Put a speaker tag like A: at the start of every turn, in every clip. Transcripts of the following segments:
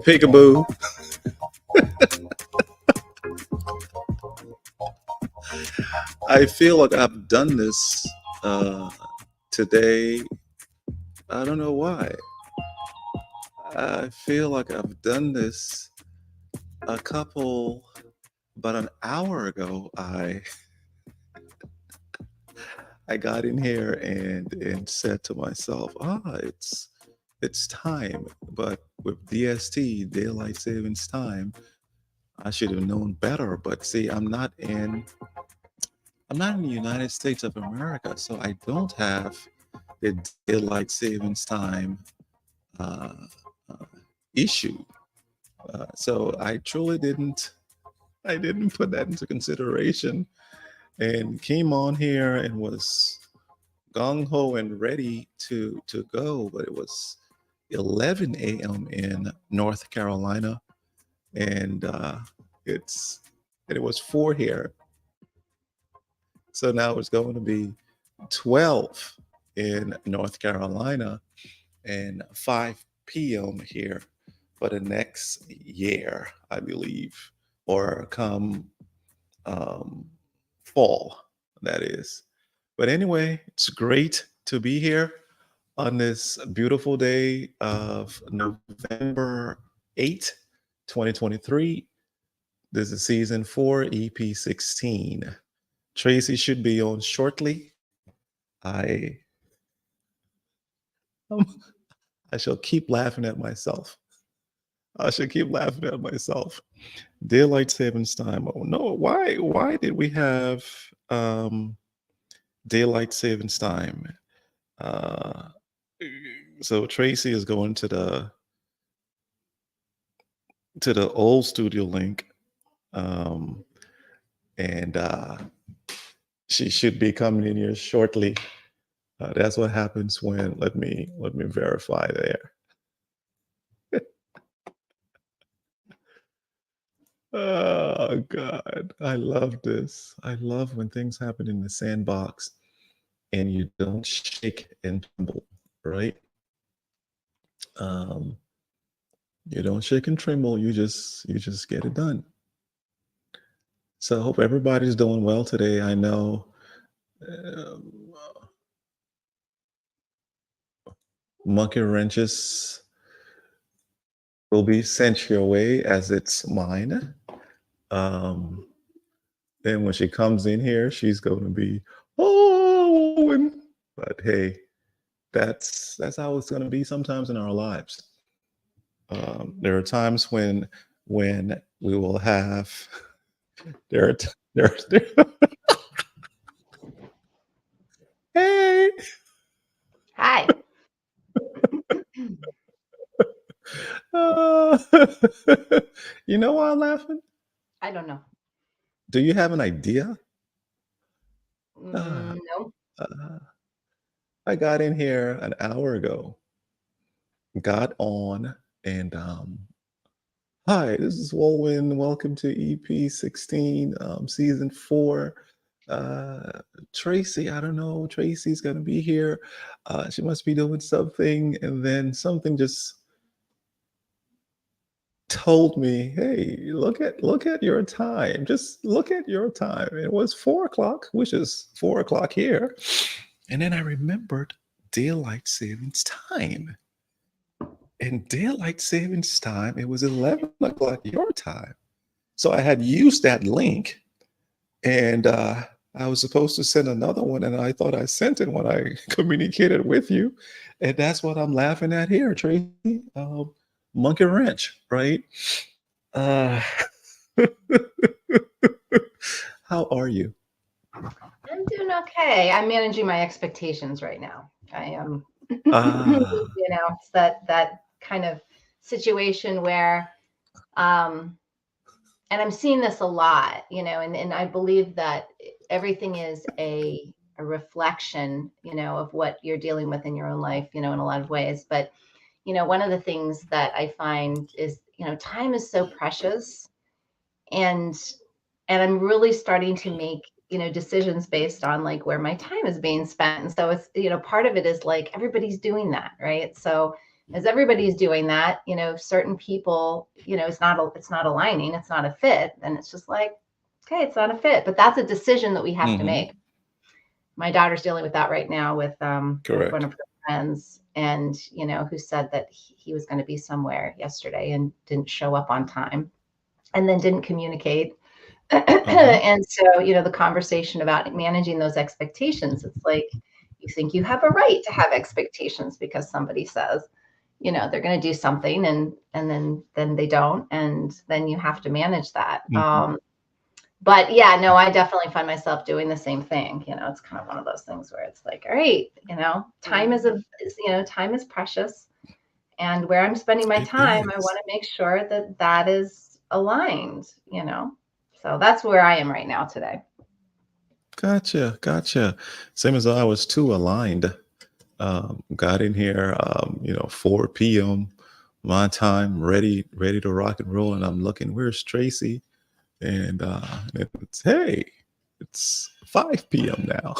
A: Peekaboo. I feel like I've done this today. I don't know why. I feel like I've done this a couple, about an hour ago. I got in here and said to myself, it's time. But with DST, daylight savings time, I should have known better. But see, I'm not in the United States of America, so I don't have the daylight savings time uh, uh, issue. So I truly didn't. I didn't put that into consideration, and came on here and was gung ho and ready to go. But it was 11 a.m. in North Carolina, and it's and it was 4 here. So now it's going to be 12 in North Carolina and 5 p.m. here for the next year, I believe, or come um, fall, that is. But anyway, it's great to be here on this beautiful day of November 8th, 2023. This is season 4, EP 16. Traci should be on shortly. I um, I shall keep laughing at myself. I should keep laughing at myself. Daylight savings time. Oh no, why did we have um daylight savings time? Uh so Traci is going to the old studio link. Um and she should be coming in here shortly. That's what happens when let me verify there. Oh God, I love this. I love when things happen in the sandbox and you don't shake and tremble, right? Um, you don't shake and tremble. You just get it done. So I hope everybody's doing well today. I know um, monkey wrenches will be sent your way as it's mine. Um, then when she comes in here, she's going to be, oh, Wulwyn. But hey, that's how it's going to be sometimes in our lives. There are times when we will have there are there, hey
B: Hi.
A: Uh, you know why I'm laughing?
B: I don't know.
A: Do you have an idea? Uh,
B: No.
A: uh, I got in here an hour ago, got on, and hi, this is Wulwyn. Welcome to EP 16, season 4. Traci, I don't know. Traci's gonna be here. She must be doing something, and then something just told me, "Hey, look at your time. Just look at your time." It was 4 o'clock, which is 4 o'clock here, and then I remembered daylight savings time. In daylight savings time, it was 11 o'clock your time. So I had used that link, and I was supposed to send another one, and I thought I sent it when I communicated with you, and that's what I'm laughing at here, Traci. Monkey wrench, right? Uh, how are you?
B: I'm doing okay. I'm managing my expectations right now. I am,
A: Ah,
B: it's that kind of situation where, um, and I'm seeing this a lot, and I believe that everything is a reflection, of what you're dealing with in your own life, in a lot of ways. But, one of the things that I find is, time is so precious, and I'm really starting to make decisions based on like where my time is being spent. And so it's part of it is like everybody's doing that, right? So as everybody's doing that, certain people, it's not aligning, it's not a fit, and it's just like, okay, it's not a fit, but that's a decision that we have to
A: mm-hmm,
B: make. My daughter's dealing with that right now with one
A: correct.
B: of her friends, and who said that he was going to be somewhere yesterday and didn't show up on time, and then didn't communicate.
A: Uh-huh.
B: And so, the conversation about managing those expectations, it's like you think you have a right to have expectations because somebody says, they're going to do something, and then they don't, and then you have to manage that.
A: Mhm.
B: But yeah, no, I definitely find myself doing the same thing. It's kind of one of those things where it's like, all right, time is precious, and where I'm spending my
A: It
B: time, I
A: is.
B: want to make sure that that is aligned. So that's where I am right now today.
A: Gotcha, gotcha. Same as I was too aligned. Got in here, 4 p.m. my time, ready to rock and roll, and I'm looking, where's Traci? And it's hey, it's 5 p.m. now.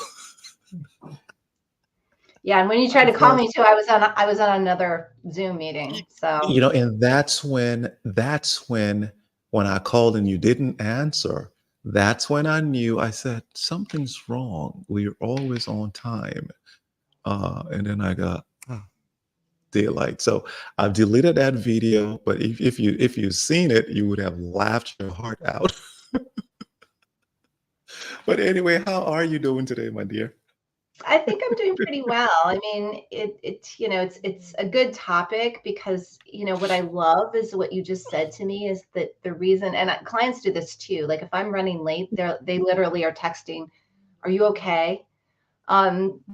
B: Yeah, and when you tried to call
A: But
B: me too, I was on another Zoom meeting. So
A: and that's when when I called and you didn't answer, that's when I knew. I said something's wrong. We're always on time. And then I got daylight. So I've deleted that video, but if you've seen it, you would have laughed your heart out. But anyway, how are you doing today, my dear?
B: I think I'm doing pretty well. I mean, it's a good topic because what I love is what you just said to me is that the reason, and clients do this too. Like if I'm running late, they literally are texting, "Are you okay?"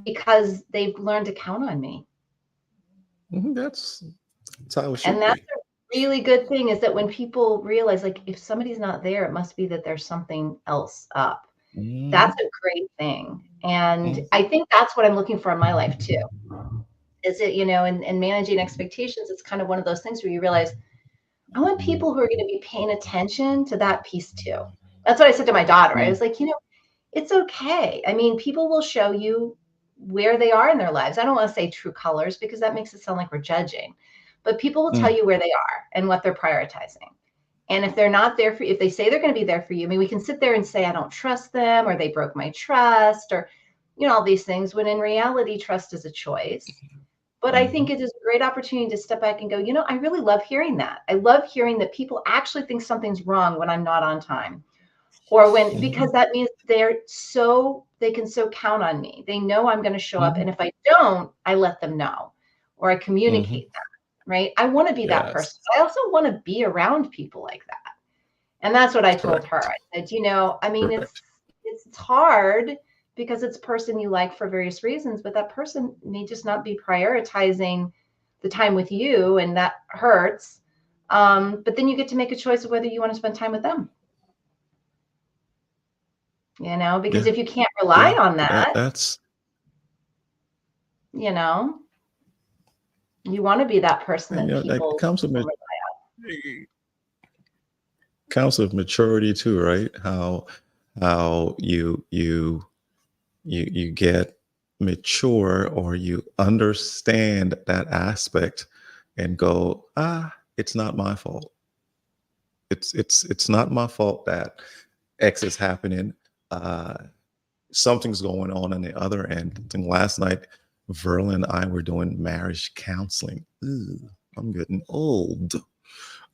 B: Because they've learned to count on me.
A: Mhm, that's how it
B: And
A: should
B: that's
A: be.
B: a really good thing is that when people realize, like, if somebody's not there, it must be that there's something else up. That's
A: Mhm,
B: a great thing. And
A: mhm,
B: I think that's what I'm looking for in my life too. Is it, and managing expectations, it's kind of one of those things where you realize, I want people who are going to be paying attention to that piece too. That's what I said to my daughter. I
A: mhm,
B: was like, it's okay. I mean, people will show you where they are in their lives. I don't want to say true colors because that makes it sound like we're judging, but people will tell
A: mhm,
B: you where they are and what they're prioritizing. And if they're not there for you, if they say they're going to be there for you, I mean, we can sit there and say, I don't trust them, or they broke my trust, or, all these things, when in reality, trust is a choice. But I think
A: mhm,
B: it is a great opportunity to step back and go, I really love hearing that. I love hearing that people actually think something's wrong when I'm not on time, or because
A: mhm,
B: that means they can so count on me. They know I'm going to show up.
A: mhm,
B: And if I don't, I let them know, or I
A: mhm.
B: communicate that, right? I want to be that person.
A: Yes,
B: But I also want to be around people like that. And that's what I told her.
A: correct,
B: I said, I mean,
A: correct.
B: it's hard because it's a person you like for various reasons, but that person may just not be prioritizing the time with you, and that hurts. But then you get to make a choice of whether you want to spend time with them. Because
A: Yeah.
B: if you can't rely
A: Yeah.
B: on that,
A: That's
B: you know, you want to be that person
A: and
B: that
A: that
B: people
A: comes with
B: can rely
A: maturity too, right? How you get mature, or you understand that aspect and go, it's not my fault. It's not my fault that X is happening. Uh, Something's going on the other end. I think last night, Verla and I were doing marriage counseling. Ooh, I'm getting old.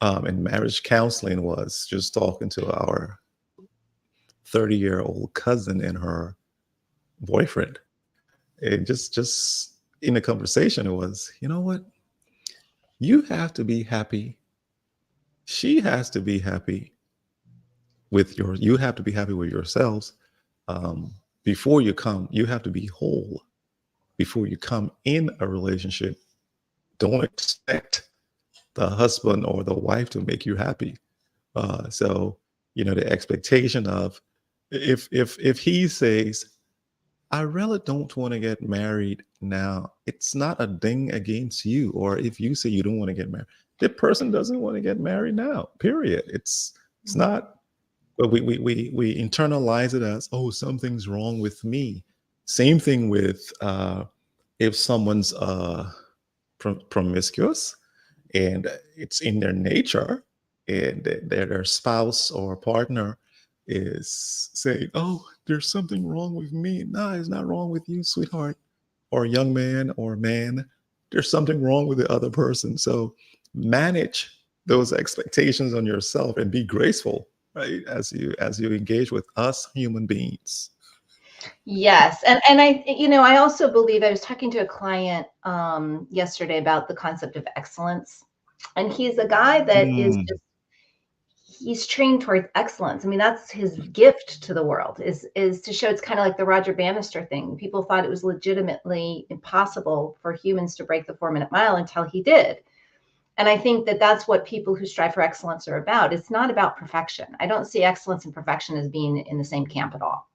A: And marriage counseling was just talking to our 30-year-old cousin and her boyfriend. And just in the conversation, it was, you know what? You have to be happy. She has to be happy you have to be happy with yourselves. Um, Before you have to be whole before you come in a relationship. Don't expect the husband or the wife to make you happy. So, the expectation of, if he says, I really don't want to get married now, it's not a ding against you. Or if you say you don't want to get married, the person doesn't want to get married now. Period. It's not. But we internalize it as, oh, something's wrong with me. Same thing with if someone's promiscuous, and it's in their nature, and their spouse or partner is saying, oh, there's something wrong with me. No, it's not wrong with you, sweetheart, or young man or man. There's something wrong with the other person. So manage those expectations on yourself and be graceful, right, as you engage with us human beings.
B: Yes. And I also believe, I was talking to a client yesterday about the concept of excellence. And he's a guy that is
A: Mm,
B: just, he's trained towards excellence. I mean, that's his gift to the world, is to show. It's kind of like the Roger Bannister thing. People thought it was legitimately impossible for humans to break the 4-minute mile until he did. And I think that that's what people who strive for excellence are about. It's not about perfection. I don't see excellence and perfection as being in the same camp at all.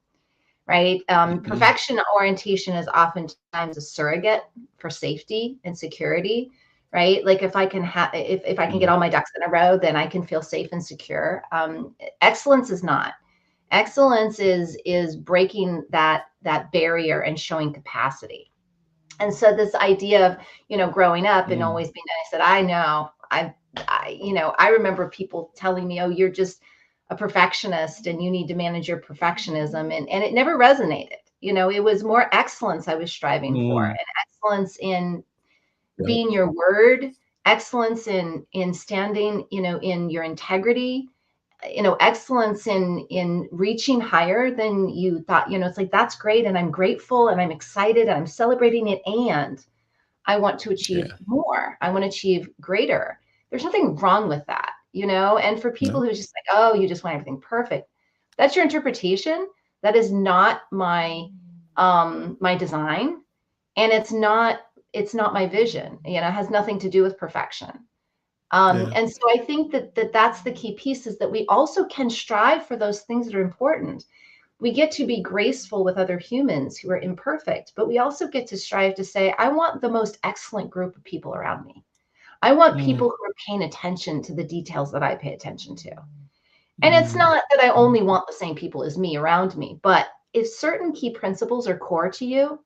B: Right?
A: mm,
B: Perfection orientation is oftentimes a surrogate for safety and security. Right? Like if I can if I can get
A: mm,
B: all my ducks in a row, then I can feel safe and secure. Excellence is not. Excellence is breaking that barrier and showing capacity. And so this idea of, growing up and
A: mm.
B: always being, I said, I know, I remember people telling me, oh, you're just a perfectionist and you need to manage your perfectionism. And it never resonated. It was more excellence I was striving for,
A: Mm.
B: and excellence in
A: Yep.
B: being your word, excellence in standing, in your integrity, excellence in reaching higher than you thought. It's like, that's great. And I'm grateful and I'm excited and I'm celebrating it. And I want to achieve
A: Yeah.
B: more. I want to achieve greater. There's nothing wrong with that. And for people
A: No.
B: who just like, oh, you just want everything perfect. That's your interpretation. That is not my design. And it's not my vision. It has nothing to do with perfection.
A: Yeah.
B: And so I think that's the key piece, is that we also can strive for those things that are important. We get to be graceful with other humans who are imperfect, but we also get to strive to say, I want the most excellent group of people around me. I want
A: Mm,
B: people who are paying attention to the details that I pay attention to. And it's
A: mm,
B: not that I only want the same people as me around me, but if certain key principles are core to you,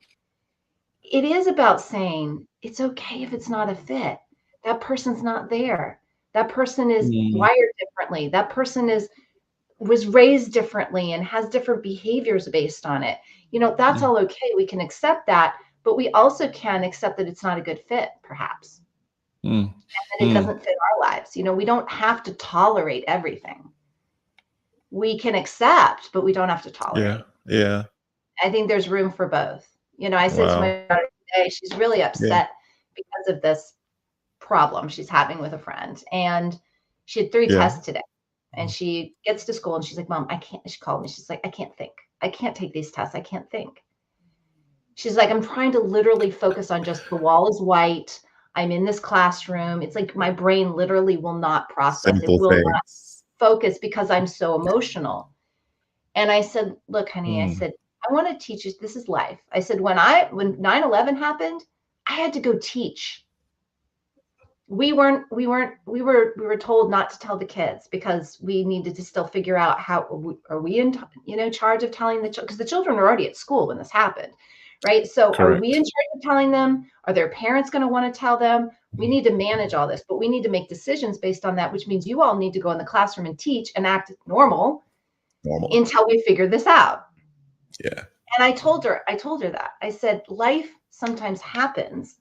B: it is about saying it's okay if it's not a fit. That person's not there. That person is
A: mm,
B: wired differently. That person was raised differently and has different behaviors based on it. That's
A: mm,
B: all okay. We can accept that, but we also can accept that it's not a good fit, perhaps,
A: mm,
B: that it
A: mm.
B: doesn't fit our lives. We don't have to tolerate everything. We can accept, but we don't have to
A: Yeah.
B: tolerate.
A: Yeah.
B: I think there's room for both. I said to
A: Wow.
B: my daughter today, she's really
A: Yeah.
B: upset because of this problem she's having with a friend. And she had 3
A: Yeah.
B: tests today. And she gets to school and she's like, Mom, I can't. She called me. She's like, I can't think. I can't take these tests. I can't think. She's like, I'm trying to literally focus on just the wall is white. I'm in this classroom. It's like my brain literally will not process. It
A: Simple
B: will not
A: things.
B: focus because I'm so emotional. And I said, look, honey, I
A: Mm,
B: said, I want to teach you. This is life. I said, when 9/11 happened, I had to go teach. We were told not to tell the kids because we needed to still figure out how are we in, charge of telling the children, because the children were already at school when this happened. Right. So are we in
A: correct.
B: charge of telling them? Are their parents going to want to tell them? We need to manage all this, but we need to make decisions based on that, which means you all need to go in the classroom and teach and act normal
A: Normal.
B: until we figure this out.
A: Yeah.
B: And I told her that. I said, life sometimes happens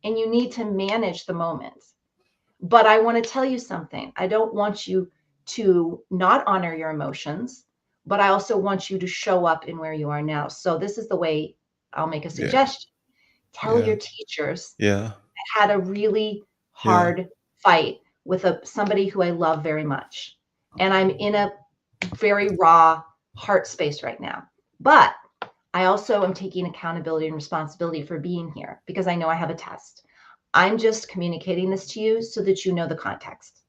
B: and you need to manage the moment. But I want to tell you something. I don't want you to not honor your emotions, but I also want you to show up in where you are now. So this is the way I'll make a
A: Yeah.
B: suggestion. Tell
A: Yeah.
B: your teachers
A: Yeah.
B: I had a really
A: Yeah.
B: hard fight with somebody who I love very much. And I'm in a very raw heart space right now. But I also am taking accountability and responsibility for being here because I know I have a test. I'm just communicating this to you so that you know the context.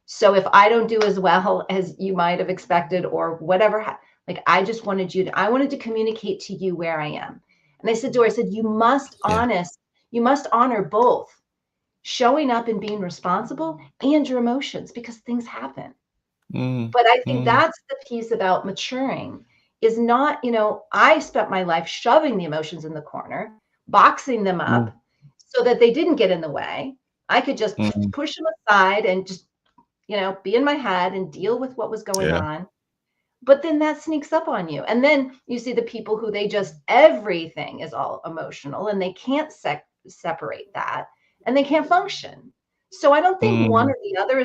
B: So if I don't do as well as you might have expected or whatever, like I just wanted I wanted to communicate to you where I am. And I said to her, I said, you must
A: Yeah.
B: honor both showing up and being responsible and your emotions because things happen.
A: Mm,
B: But I think
A: mm,
B: that's the piece about maturing is not, I spent my life shoving the emotions in the corner, boxing them
A: mm,
B: up so that they didn't get in the way. I could just
A: mm.
B: push them aside and just, be in my head and deal with what was going
A: Yeah.
B: on. But then that sneaks up on you. And then you see the people who everything is all emotional and they can't separate that and they can't function. So I don't think one
A: Mm,
B: or the other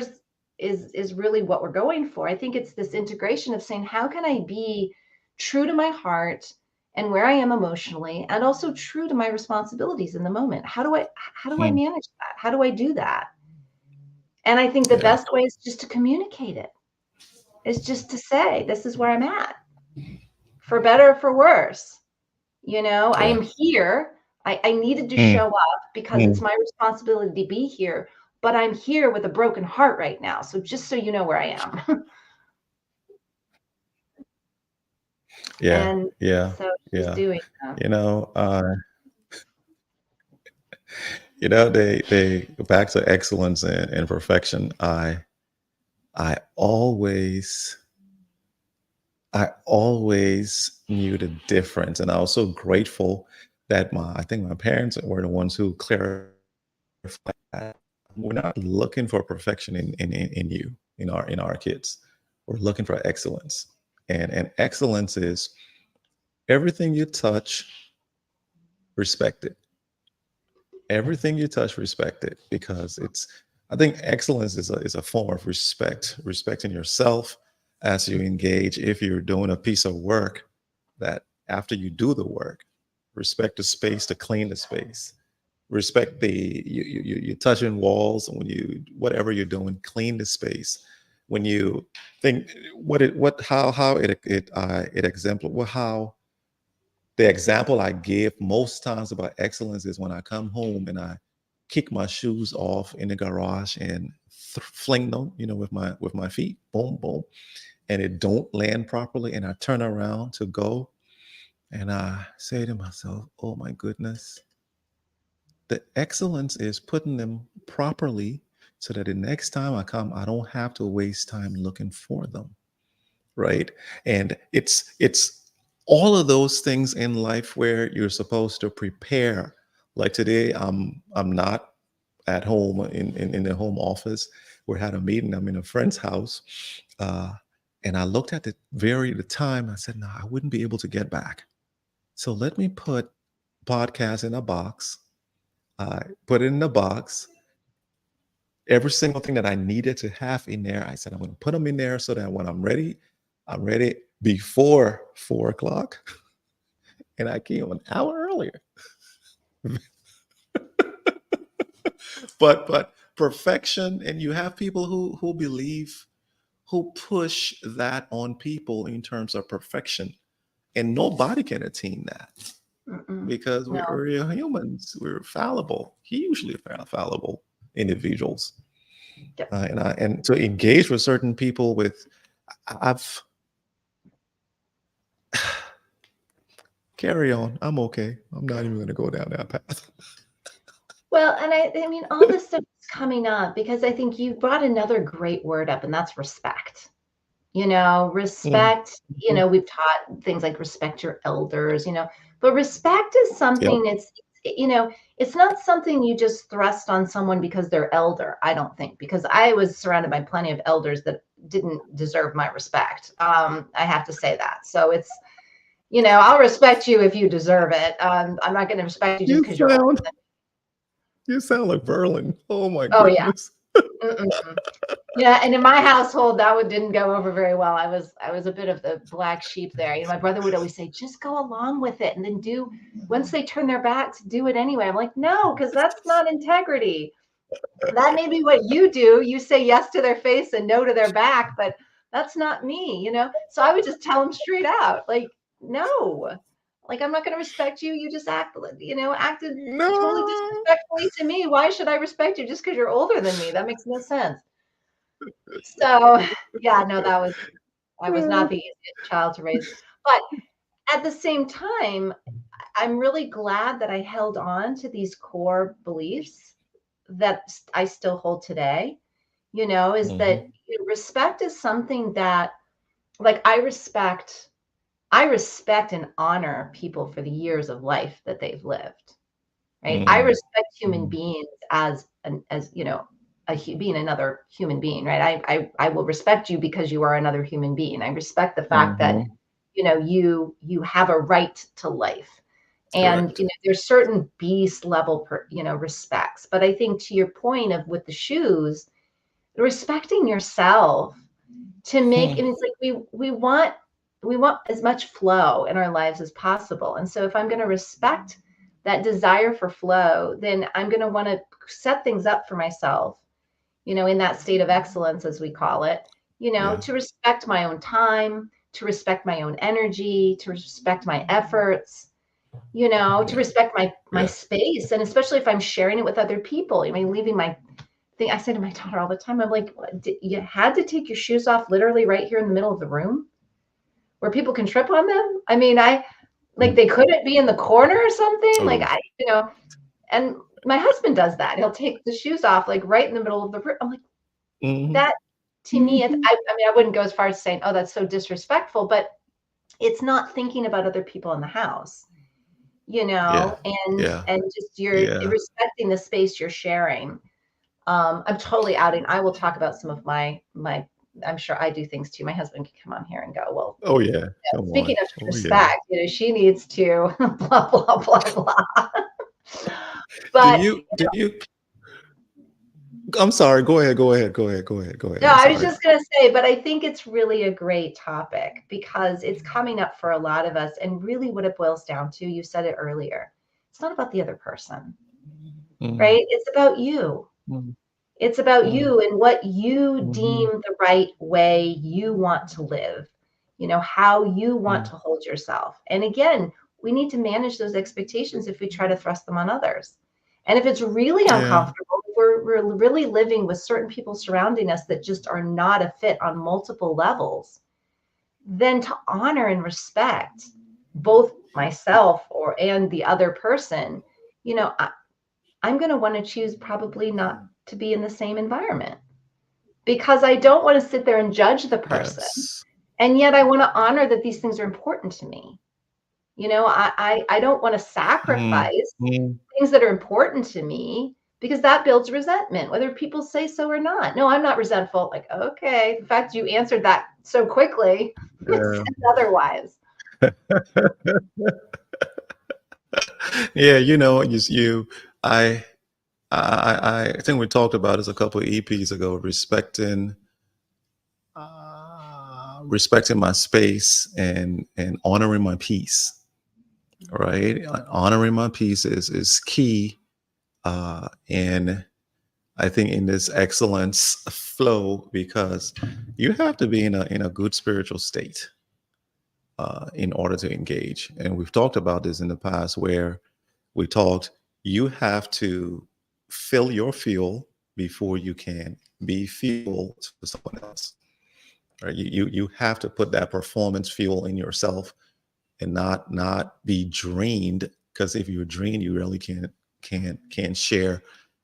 B: is really what we're going for. I think it's this integration of saying, how can I be true to my heart and where I am emotionally and also true to my responsibilities in the moment? How do I
A: mm.
B: manage that? How do I do that? And I think the
A: Yeah.
B: best way is just to communicate it. Is just to say, this is where I'm at, for better or for worse. I
A: Yeah.
B: am here. I needed to
A: Mm,
B: show up because it's
A: mm.
B: my responsibility to be here, but I'm here with a broken heart right now. So just so you know where I am.
A: Yeah.
B: And
A: Yeah.
B: so she's
A: Yeah.
B: doing that.
A: You know, they back to excellence and perfection. I always I always knew the difference, and I was so grateful that I think my parents were the ones who clarified that we're not looking for perfection in you, in our kids. We're looking for excellence, and excellence is everything you touch, respect it. Everything you touch, respect it, because I think excellence is a form of respect, respecting yourself as you engage. If you're doing a piece of work, that after you do the work, respect the space to clean the space, respect you're touching walls, and when you whatever you're doing, clean the space. When you think what how it exemplifies, well, how the example I give most times about excellence is when I come home and I kick my shoes off in the garage and fling them, with my feet, boom, boom, and it don't land properly, and I turn around to go, and I say to myself, "Oh my goodness, the excellence is putting them properly, so that the next time I come, I don't have to waste time looking for them." Right? And it's all of those things in life where you're supposed to prepare. Like today, I'm not at home in the home office. We had a meeting. I'm in a friend's house, uh, and I looked at the time. I said, "No, I wouldn't be able to get back. So let me put podcast in a box. I put it in a box. Every single thing that I needed to have in there, I said, I'm going to put them in there so that when I'm ready before 4 o'clock." And I came an hour earlier. But perfection, and you have people who push that on people in terms of perfection. and nobody can attain that because
B: No.
A: we're humans. We're fallible, hugely fallible individuals.
B: Yep.
A: And to engage with certain people I've carry on. I'm okay. I'm not even going to go down that path.
B: Well, and I mean, all this stuff is coming up because I think you brought another great word up, and that's respect. Respect,
A: Mhm.
B: we've taught things like respect your elders, but respect is
A: Yep.
B: something it's not something you just thrust on someone because they're elder, I don't think, because I was surrounded by plenty of elders that didn't deserve my respect. I have to say that. So it's, I'll respect you if you deserve it. I'm not going to respect you just
A: You
B: because you're older
A: sound
B: than
A: you sound like Berlin. Oh my
B: me. Oh yeah.
A: goodness.
B: Mm-mm. Yeah, and in my household, that one didn't go over very well. I was a bit of the black sheep there. My brother would always say, "Just go along with it, and then once they turn their backs, do it anyway." I'm like, "No, because that's not integrity. That may be what you do. You say yes to their face and no to their back, but that's not me." So I would just tell them straight out, like, "No, like I'm not going to respect you. You just acted totally
A: No.
B: disrespectfully to me. Why should I respect you just because you're older than me? That makes no sense." So, yeah, no, I was not the easiest child to raise. But at the same time, I'm really glad that I held on to these core beliefs that I still hold today, is that
A: Mhm.
B: respect is something that, like, I respect and honor people for the years of life that they've lived, right? I
A: Mm.
B: respect human
A: Mm.
B: beings being another human being, right? I will respect you because you are another human being. I respect the fact that
A: Mhm.
B: you have a right to life, and
A: Correct.
B: there's certain beast level respects. But I think, to your point of with the shoes, respecting yourself to make,
A: Hmm.
B: and it's like we want as much flow in our lives as possible. And so if I'm going to respect that desire for flow, then I'm going to want to set things up for myself, in that state of excellence, as we call it,
A: Yeah.
B: to respect my own time, to respect my own energy, to respect my efforts, to
A: Yeah.
B: respect my
A: Yeah.
B: space. And especially if I'm sharing it with other people, leaving my thing. I say to my daughter all the time, I'm like, you had to take your shoes off literally right here in the middle of the room where people can trip on them. Like,
A: Mm.
B: they couldn't be in the corner or something. Like,
A: Oh.
B: and my husband does that. He'll take the shoes off like right in the middle of the room. I'm like,
A: Mhm.
B: that to me,
A: Mhm.
B: I wouldn't go as far as saying, oh, that's so disrespectful, but it's not thinking about other people in the house,
A: Yeah.
B: and
A: Yeah.
B: just you're
A: Yeah.
B: respecting the space you're sharing. I'm totally outing. I will talk about some of my. I'm sure I do things too. My husband can come on here and go, well,
A: Oh yeah. Come
B: speaking
A: on.
B: of
A: Oh yeah.
B: respect, she needs to blah blah blah blah.
A: Do
B: But
A: you do you I'm sorry. Go ahead. Go ahead. Go ahead. Go ahead. Go ahead.
B: no,
A: I'm
B: I was
A: sorry.
B: just gonna say, but I think it's really a great topic because it's coming up for a lot of us, and really what it boils down to, you said it earlier, it's not about the other person,
A: Mm.
B: right? It's about you.
A: Mm.
B: It's about
A: Mm.
B: you and what you
A: Mhm.
B: deem the right way you want to live, how you want
A: Mm.
B: to hold yourself. And again, we need to manage those expectations if we try to thrust them on others. And if it's really
A: Yeah.
B: uncomfortable, if we're really living with certain people surrounding us that just are not a fit on multiple levels, then to honor and respect both myself and the other person, I'm going to want to choose probably not to be in the same environment because I don't want to sit there and judge the person.
A: Yes.
B: And yet I want to honor that these things are important to me. I don't want to
A: Mm.
B: sacrifice
A: Mm.
B: things that are important to me because that builds resentment, whether people say so or not. No, I'm not resentful. Like, okay, the fact you answered that so quickly
A: Yeah.
B: says otherwise.
A: Yeah. I, I think we talked about this a couple of EPs ago. Respecting my space and honoring my peace. Right. Honoring my peace is key. And I think in this excellence flow because you have to be in a good spiritual state. in order to engage. And we've talked about this in the past where we talked, you have to fill your fuel before you can be fuel to someone else. Right? You have to put that performance fuel in yourself and not be drained. Because if you're drained, you really can't share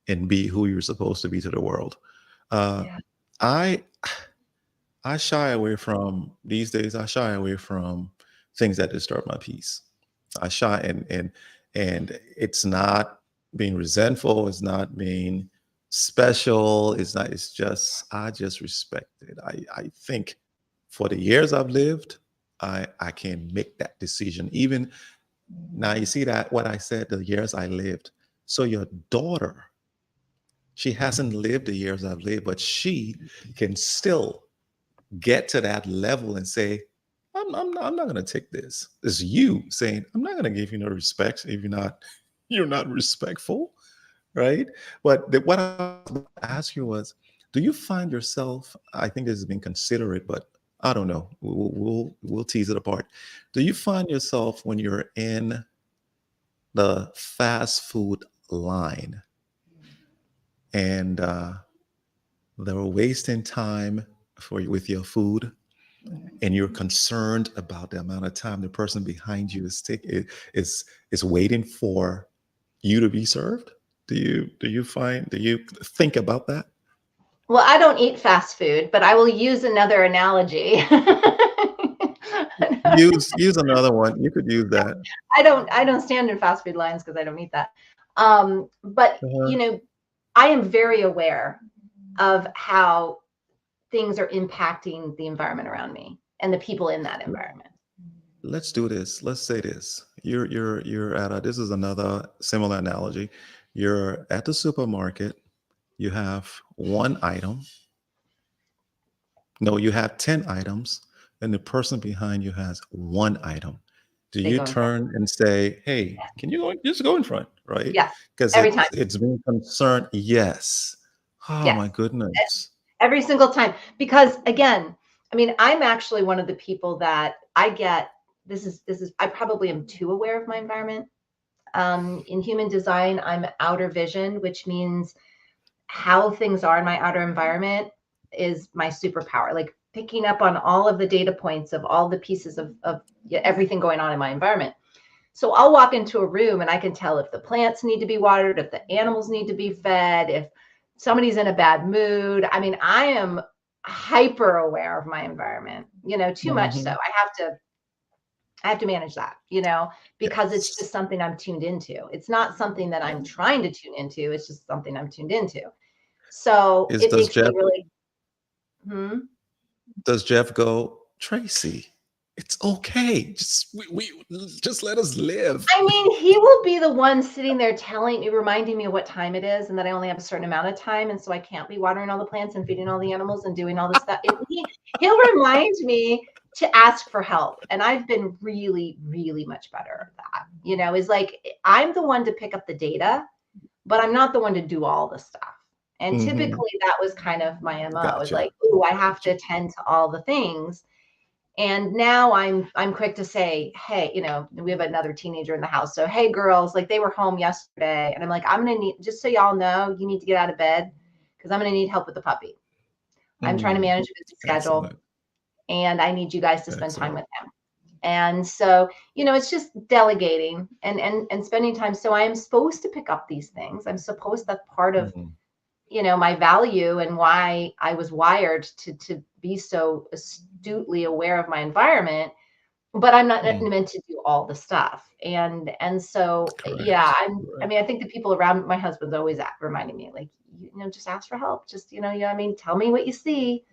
A: and be who you're supposed to be to the world. Uh,
B: Yeah.
A: I I shy away from these days. I shy away from things that disturb my peace. I shy and it's not being resentful. It's not being special. It's not. It's just I just respect it. I think for the years I've lived, I can make that decision. Even now, you see that what I said, the years I lived. So your daughter, she hasn't lived the years I've lived, but she can still get to that level and say, I'm not going to take this. It's you saying, I'm not going to give you no respect if you're not respectful, right? But what I was about to ask you was, do you find yourself? I think this has been considerate, but I don't know. We'll tease it apart. Do you find yourself when you're in the fast food line and they're wasting time with your food, and you're concerned about the amount of time the person behind you is waiting for you to be served? Do you think about that?
B: Well, I don't eat fast food, but I will use another analogy.
A: Use another one. You could use that.
B: I don't stand in fast food lines because I don't eat that. But
A: Uh-huh.
B: I am very aware of how things are impacting the environment around me and the people in that environment.
A: Let's do this. Let's say this. You're at a. This is another similar analogy. You're at the supermarket. You have one item. No, you have 10 items, and the person behind you has one item. Do
B: They
A: you
B: go in front.
A: turn and say, "Hey, can you just go in front?" Right?
B: Yes,
A: Because
B: every time.
A: it's being concerned. Yes. Oh
B: Yes,
A: my goodness.
B: every single time. Because again, I mean, I'm actually one of the people that I get. This is. I probably am too aware of my environment. In human design, I'm outer vision, which means how things are in my outer environment is my superpower. Like picking up on all of the data points of all the pieces of everything going on in my environment. So I'll walk into a room and I can tell if the plants need to be watered, if the animals need to be fed, if somebody's in a bad mood. I mean, I am hyper aware of my environment, too much so.
A: Mhm.
B: I have to manage that, because it's
A: Yes.
B: just something I'm tuned into. It's not something that I'm trying to tune into. It's just something I'm tuned into. So
A: Is
B: it makes me really, hmm?
A: Does Jeff go, Tracy? It's okay. We just let us live.
B: I mean, he will be the one sitting there telling me, reminding me of what time it is and that I only have a certain amount of time. And so I can't be watering all the plants and feeding all the animals and doing all this stuff. He'll remind me to ask for help. And I've been really, really much better at that. Is like I'm the one to pick up the data, but I'm not the one to do all the stuff. And
A: Hmm.
B: typically that was kind of my MO, is
A: Gotcha.
B: like, ooh, I have to
A: Gotcha.
B: attend to all the things. And now I'm quick to say, hey, we have another teenager in the house. So, hey, girls, like they were home yesterday. And I'm like, I'm going to need, just so y'all know, you need to get out of bed because I'm going to need help with the puppy. I'm trying to
A: Mm,
B: manage a busy schedule
A: excellent.
B: and I need you guys to spend time
A: Excellent.
B: with him. And so, it's just delegating and spending time. So I am supposed to pick up these things. I'm supposed, that's part of
A: Mhm.
B: my value and why I was wired to be so astutely aware of my environment, but I'm not
A: Mm,
B: meant to do all the stuff. And so, yeah,
A: correct.
B: I
A: Correct.
B: mean, I think the people around my husband's always reminding me, like, just ask for help. Just, I mean, tell me what you see,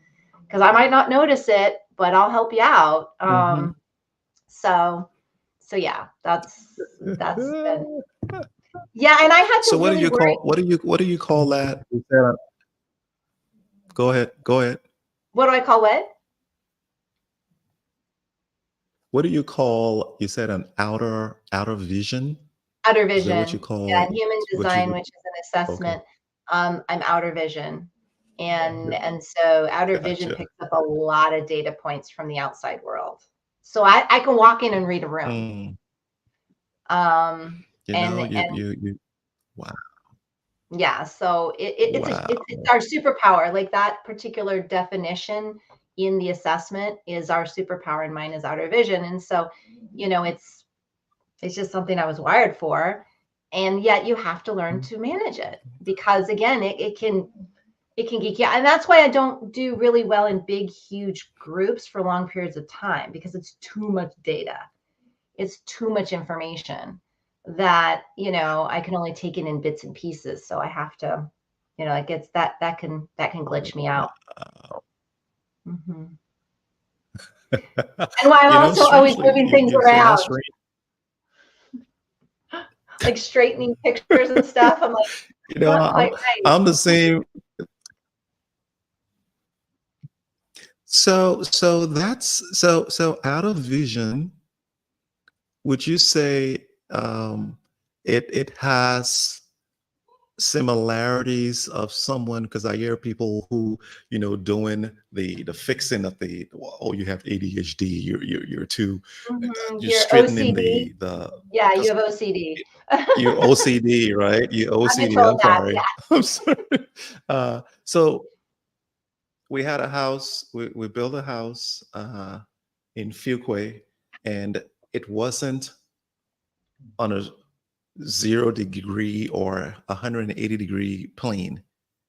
B: because I might not notice it, but I'll help you out.
A: Hmm.
B: So, so yeah, that's been, yeah. And I had to
A: So
B: really worry.
A: what do you call that? You said, go ahead. Go ahead.
B: What do I call what?
A: What do you call, you said an outer vision?
B: Outer
A: Is that what you
B: vision. Yeah,
A: call
B: in human
A: what you
B: design,
A: would?
B: which is an
A: Okay.
B: assessment, I'm outer vision. And so outer vision
A: Gotcha.
B: picks up a lot of data points from the outside world. So I can walk in and read a room.
A: Mm.
B: Um,
A: You know,
B: and
A: you wow,
B: yeah, so it's
A: wow.
B: our superpower. Like that particular definition in the assessment is our superpower, and mine is outer vision. And so, it's just something I was wired for. And yet you have to learn to manage it, because again, it can geek you out. And that's why I don't do really well in big, huge groups for long periods of time, because it's too much data. It's too much information that, I can only take it in bits and pieces. So I have to, it gets that can glitch me out.
A: Wow.
B: Hmm. And why I'm also always
A: Strangely,
B: moving things
A: you know,
B: around,
A: strange.
B: like straightening pictures and stuff. I'm like, not
A: I'm
B: quite right.
A: I'm the same. So that's so out of vision. Would you say it has similarities of someone, because I hear people who doing the fixing of the, oh, you have ADHD, you're too, you're
B: You're
A: straightening
B: OCD.
A: the
B: Yeah, you
A: because
B: have OCD.
A: you're OCD, right? You
B: I've been
A: OCD.
B: told
A: I'm
B: that.
A: sorry.
B: Yeah.
A: I'm sorry. So we had a house. We built a house in Fuquay, and it wasn't on a 0 degree or 180-degree plane.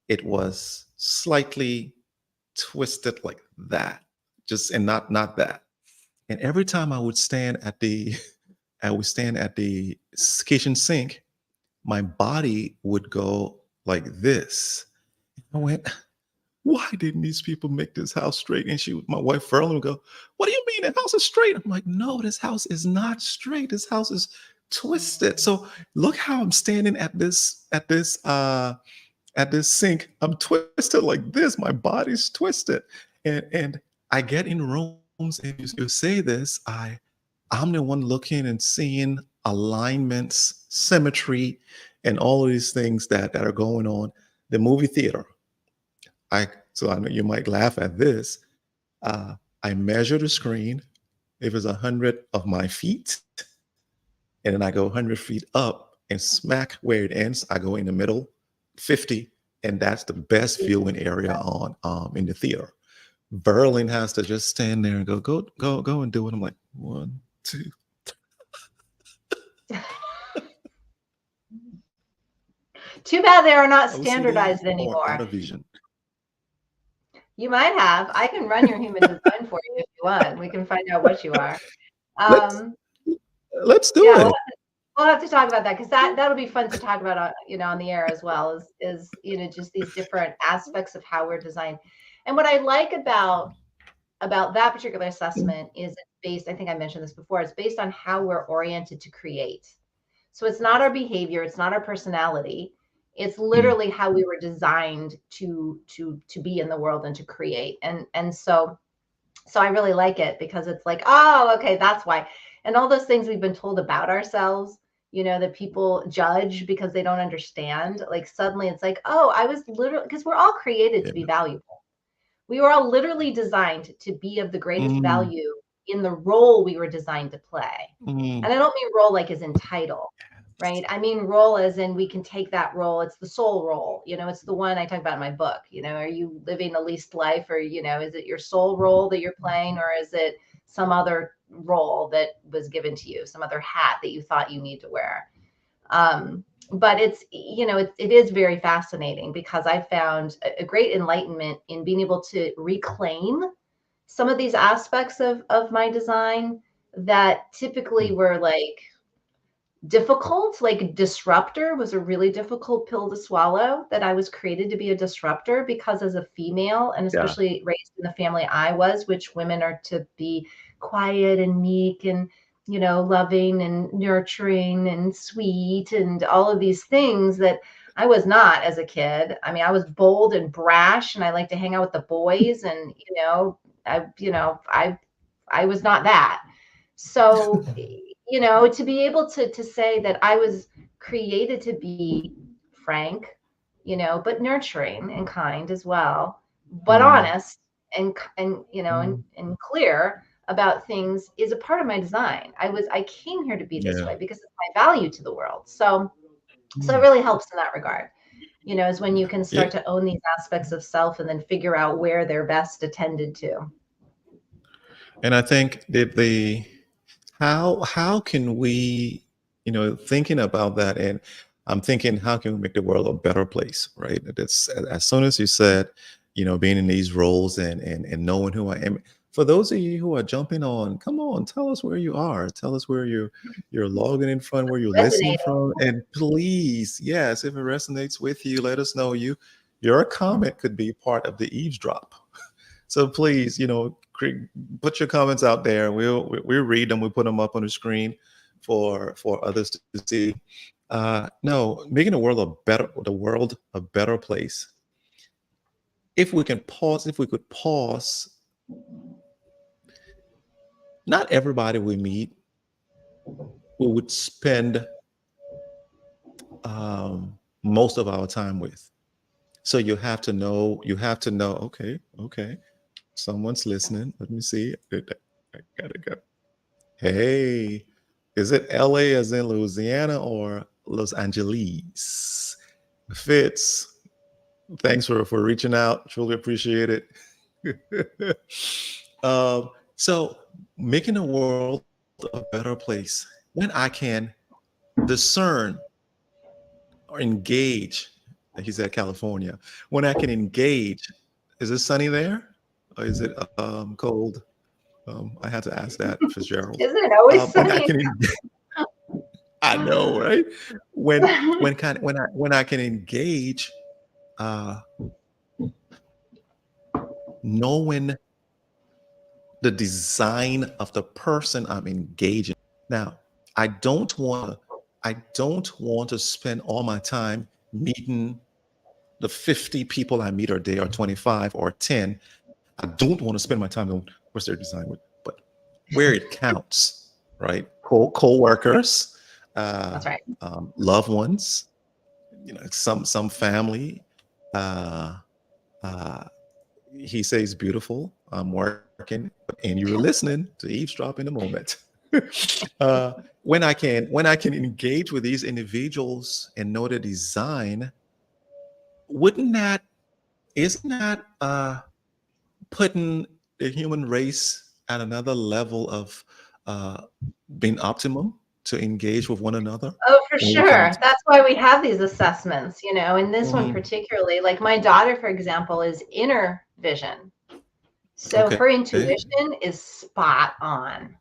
A: It was slightly twisted like that, just, and not that. And every time I would stand at the I would stand at the kitchen sink, my body would go like this. I went, why didn't these people make this house straight? And my wife Ferlin would go, what do you mean the house is straight? I'm like, no, this house is not straight. This house is twisted. So look how I'm standing at this sink. I'm twisted like this. My body's twisted. And I get in rooms, and you say this, I'm the one looking and seeing alignments, symmetry, and all of these things that are going on. The movie theater. So I know you might laugh at this. Uh, I measure the screen. If it's 100 of my feet, and then I go 100 feet up, and smack where it ends, I go in the middle, 50, and that's the best viewing area on in the theater. Berlin has to just stand there and go and do it. I'm like, 1, 2.
B: Too bad they are not
A: OCD
B: standardized
A: or out
B: anymore.
A: of vision?
B: You might have. I can run your human design for you if you want. We can find out what you are.
A: Let's
B: Um,
A: let's do
B: yeah,
A: it.
B: we'll have to talk about that, because that'll be fun to talk about, on the air as well, is just these different aspects of how we're designed. And what I like about that particular assessment is it's based, I think I mentioned this before, it's based on how we're oriented to create. So it's not our behavior, it's not our personality. It's
A: Mm,
B: literally how we were designed to be in the world and to create. And so I really like it, because it's like, oh, okay, that's why. And all those things we've been told about ourselves, that people judge because they don't understand. Like suddenly it's like, oh, I was literally, because we're all created to be
A: yeah.
B: valuable. We were all literally designed to be of the greatest
A: Mm,
B: value in the role we were designed to play.
A: mm,
B: And I don't mean role like as in title, right? I mean role as in we can take that role. It's the soul role. It's the one I talk about in my book. Are you living the least life, or, is it your soul role that you're playing, or is it some other role that was given to you, some other hat that you thought you need to wear? But it's, it is very fascinating, because I found a great enlightenment in being able to reclaim some of these aspects of my design that typically
A: mm,
B: were like difficult. Like disruptor was a really difficult pill to swallow, that I was created to be a disruptor, because as a female, and
A: yeah.
B: especially raised in the family I was, which women are to be quiet and meek and, loving and nurturing and sweet and all of these things that I was not as a kid. I mean, I was bold and brash, and I like to hang out with the boys, and, I was not that. So, to be able to say that I was created to be frank, but nurturing and kind as well, but
A: Mm,
B: honest and
A: mm,
B: and clear. about things is a part of my design. I came here to be this
A: Yeah.
B: way because it's my value to the world. So it
A: Mm.
B: really helps in that regard, is when you can
A: Yeah.
B: start to own these aspects of self and then figure out where they're best attended to.
A: And I think that how can we, thinking about that, and I'm thinking, how can we make the world a better place, right? That's as soon as you said, being in these roles and knowing who I am. For those of you who are jumping on, come on, tell us where you are. Tell us where you're logging in from, where you're listening
B: Resonating.
A: from, and please, yes, if it resonates with you, let us know. Your comment could be part of the eavesdrop. So please, put your comments out there. We'll read them. We'll put them up on the screen for others to see. No, making the world a better place. If we could pause, not everybody we meet we would spend most of our time with. So you have to know. You have to know. Okay, okay. Someone's listening. Let me see. I gotta go. Hey, is it LA as in Louisiana or Los Angeles? Fitz, thanks for reaching out. Truly appreciate it. So, making the world a better place when I can discern or engage, like you said, California, when I can engage. Is it sunny there? Or is it cold? I had to ask that, Fitzgerald.
B: Isn't it always
A: When I
B: sunny?
A: can I know, right? When I can engage, uh, knowing the design of the person I'm engaging. Now, I don't want to. I don't want to spend all my time meeting the 50 people I meet a day, or 25 or 10. I don't want to spend my time on what's their design with, but where it counts, right? Co-workers,
B: That's right.
A: loved ones, some family. Uh, uh, he says beautiful. I'm working, and you were listening to eavesdrop in a moment. uh, when I can engage with these individuals and know the design, wouldn't that isn't that putting the human race at another level of uh, being optimum to engage with one another
B: Oh, for
A: when we can.
B: sure. That's why we have these assessments, and this one
A: Mhm.
B: particularly, like my daughter, for example, is inner vision. So
A: Okay.
B: her intuition is spot on,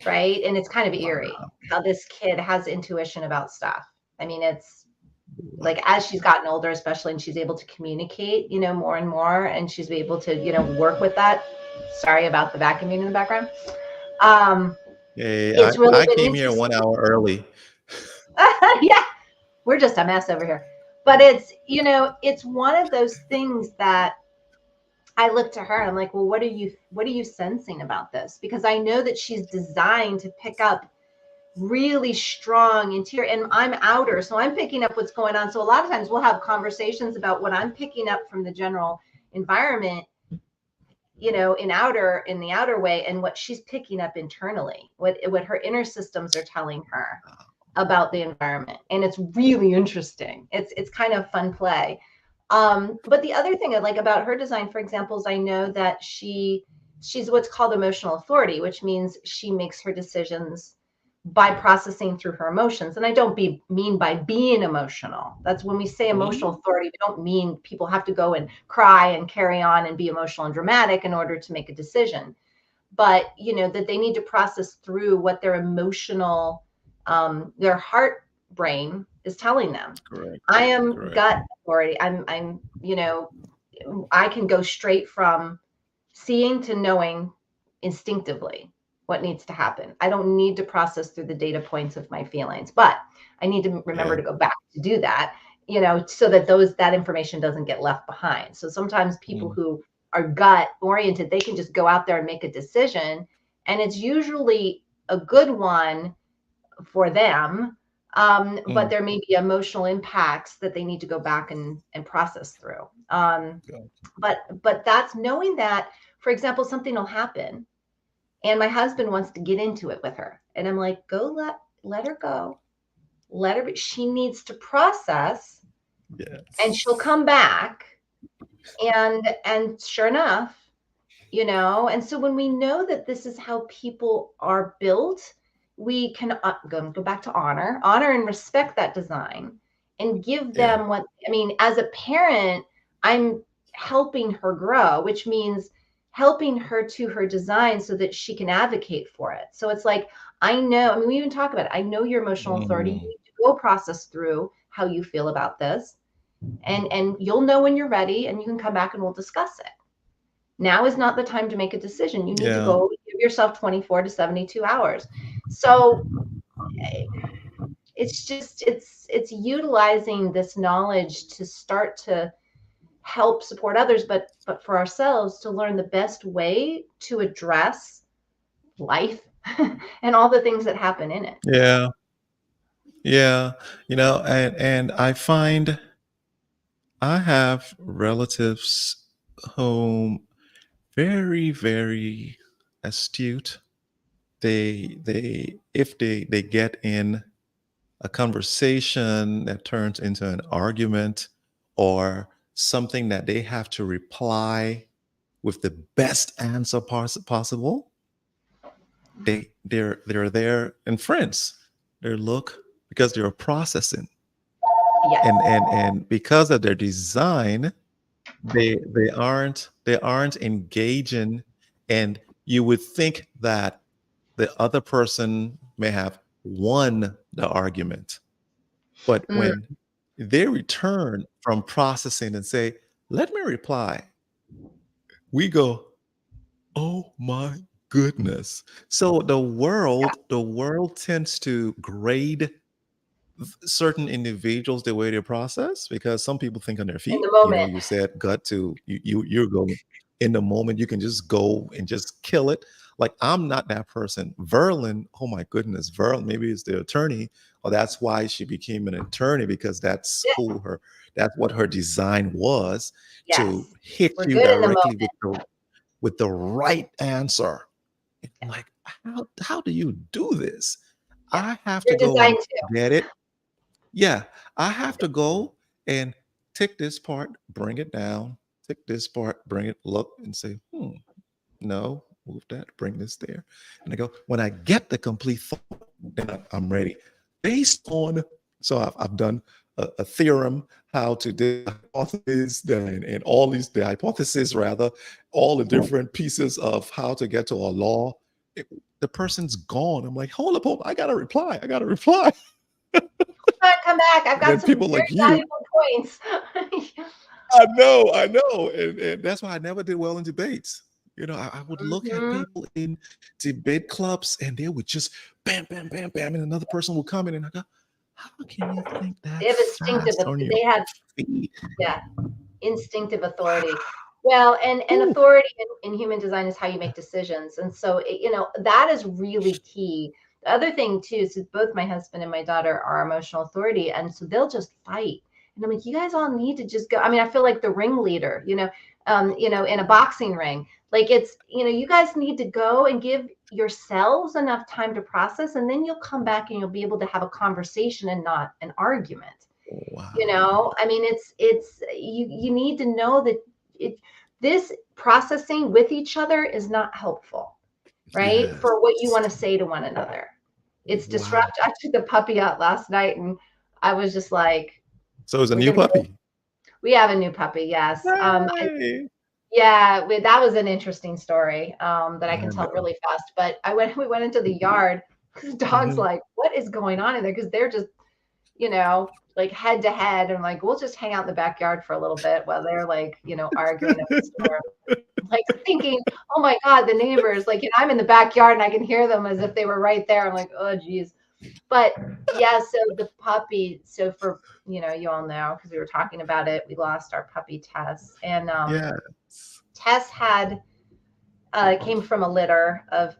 B: right? And it's kind of eerie
A: Wow.
B: how this kid has intuition about stuff. I mean, it's like
A: Wow.
B: as she's gotten older, especially, and she's able to communicate, more and more, and she's able to, work with that. Sorry about the vacuuming in the background. Um,
A: Hey, I,
B: it's really
A: I
B: been
A: came here
B: interesting.
A: 1 hour early.
B: Yeah, we're just a mess over here. But it's one of those things that I look to her and I'm like, well, what are you sensing about this? Because I know that she's designed to pick up really strong interior, and I'm outer, so I'm picking up what's going on. So a lot of times we'll have conversations about what I'm picking up from the general environment, in the outer way, and what she's picking up internally, what her inner systems are telling her about the environment. And it's really interesting. It's kind of fun play. But the other thing I like about her design, for example, is I know that she's what's called emotional authority, which means she makes her decisions by processing through her emotions. And I don't mean by being emotional. That's when we say emotional
A: Mhm.
B: authority, we don't mean people have to go and cry and carry on and be emotional and dramatic in order to make a decision. But that they need to process through what their emotional, their heart brain is telling them.
A: Correct.
B: I am
A: Correct.
B: gut authority. I can go straight from seeing to knowing instinctively what needs to happen. I don't need to process through the data points of my feelings, but I need to remember
A: Yeah.
B: to go back to do that, so that that information doesn't get left behind. So sometimes people
A: Mm.
B: who are gut oriented, they can just go out there and make a decision, and it's usually a good one for them. But
A: Mm.
B: there may be emotional impacts that they need to go back and process through.
A: Go.
B: But that's knowing that, for example, something will happen, And my husband wants to get into it with her. And I'm like, go let her go. Let her be. She needs to process and she'll
A: Yes.
B: come back. And sure enough, and so when we know that this is how people are built, we can go back to honor and respect that design and give
A: Yeah.
B: them what, I mean, as a parent, I'm helping her grow, which means helping her to her design so that she can advocate for it. So it's like, I know, I mean, we even talk about it. I know your emotional authority. You
A: Mm.
B: need to go process through how you feel about this. And you'll know when you're ready and you can come back and we'll discuss it. Now is not the time to make a decision. You need to
A: Yeah.
B: go give yourself 24 to 72 hours. So it's utilizing this knowledge to start to help support others, but for ourselves to learn the best way to address life and all the things that happen in it.
A: Yeah. Yeah. And I find I have relatives whom very, very astute. They if they get in a conversation that turns into an argument or something that they have to reply with the best answer possible, they're there in friends. They look because they're processing,
B: Yes.
A: and because of their design, they aren't engaging, and you would think that the other person may have won the argument. But
B: Mm,
A: when they return from processing and say, let me reply, we go, oh my goodness. So
B: yeah.
A: the world tends to grade certain individuals the way they process because some people think on their
B: In
A: feet.
B: the moment.
A: You said gut to you're going in the moment. You can just go and just kill it. Like I'm not that person. Verlin, oh my goodness, Verlin, maybe it's the attorney, or that's why she became an attorney because
B: Yeah.
A: that's what her design was, to
B: Yes.
A: hit
B: We're
A: you
B: good in the
A: directly
B: moment.
A: with the right answer.
B: Yeah.
A: Like how do you do this?
B: Yeah.
A: I have to
B: You're
A: go and
B: designed to.
A: get it. Yeah, I have to go and take this part, bring it down, take this part, bring it, look and say, no, move that, bring this there. And I go, when I get the complete thought, then I'm ready. Based on, so I've done a theorem, how to do the hypothesis, and all these, the hypothesis rather, all the different pieces of how to get to a law. It- the person's gone. I'm like, hold up, I got to reply. I got to reply.
B: Come back. I've got
A: Then
B: some
A: people
B: very
A: like you,
B: valuable points.
A: I know, and that's why I never did well in debates. I would look at
B: Mhm.
A: people in debate clubs, and they would just bam, bam, bam, bam, and another person would come in, and I go, "How can you think
B: They
A: that
B: have instinctive.
A: fast on your
B: They have,
A: feet?"
B: yeah, instinctive authority. Well, and
A: Ooh,
B: authority in human design is how you make decisions, and so that is really key. The other thing too is that both my husband and my daughter are emotional authority, and so they'll just fight. And I'm like, you guys all need to just go. I mean, I feel like the ringleader, in a boxing ring. Like it's, you guys need to go and give yourselves enough time to process, and then you'll come back and you'll be able to have a conversation and not an argument.
A: wow.
B: I mean, it's you need to know that it this processing with each other is not helpful, right,
A: Yes.
B: for what you want to say to one another. It's
A: Wow.
B: disrupt. I took the puppy out last night and I was just like,
A: So it's a
B: we're
A: new
B: gonna go.
A: puppy.
B: We have a new puppy, yes.
A: Yay.
B: Yeah, that was an interesting story, that I
A: I
B: can tell
A: know.
B: really fast. But we went into the yard. The dog's
A: Mhm.
B: like, what is going on in there? Because they're just, like head to head. And like, we'll just hang out in the backyard for a little bit while they're like, arguing up a storm. Like thinking, oh my God, the neighbors, like, I'm in the backyard and I can hear them as if they were right there. I'm like, oh geez. But yeah, so the puppy, so for, you all know, because we were talking about it, we lost our puppy Tess. And
A: Yes.
B: Tess came from a litter of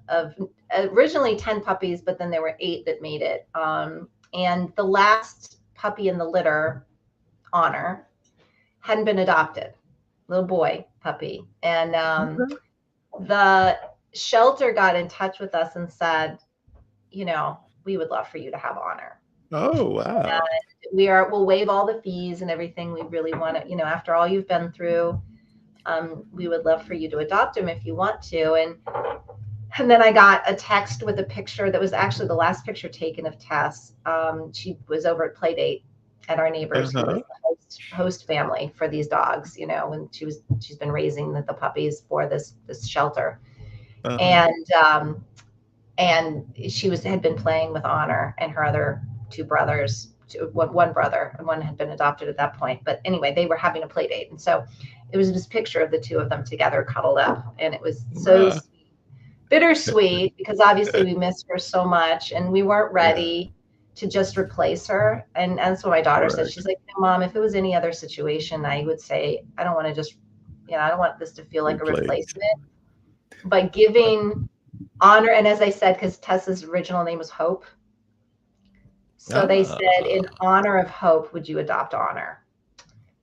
B: originally 10 puppies, but then there were 8 that made it. And the last puppy in the litter, Honor, hadn't been adopted, little boy puppy. And
A: Okay.
B: the shelter got in touch with us and said, we would love for you to have Honor.
A: Oh, wow.
B: We'll waive all the fees and everything. We really want to, after all you've been through, we would love for you to adopt him if you want to. And then I got a text with a picture that was actually the last picture taken of Tess. She was over at Playdate at our neighbors, who was the host family for these dogs, when she's been raising the puppies for this shelter. And she had been playing with Honor and her other two brothers, one brother, and one had been adopted at that point. But anyway, they were having a play date. And so it was this picture of the two of them together cuddled up. And it was so sweet, bittersweet, because obviously we missed her so much and we weren't ready to just replace her. And that's what my daughter said. She's like, Mom, if it was any other situation, I would say, I don't want to just, I don't want this to feel like a replacement. But giving Honor, and as I said, because Tessa's original name was Hope. So they said, in honor of Hope, would you adopt Honor?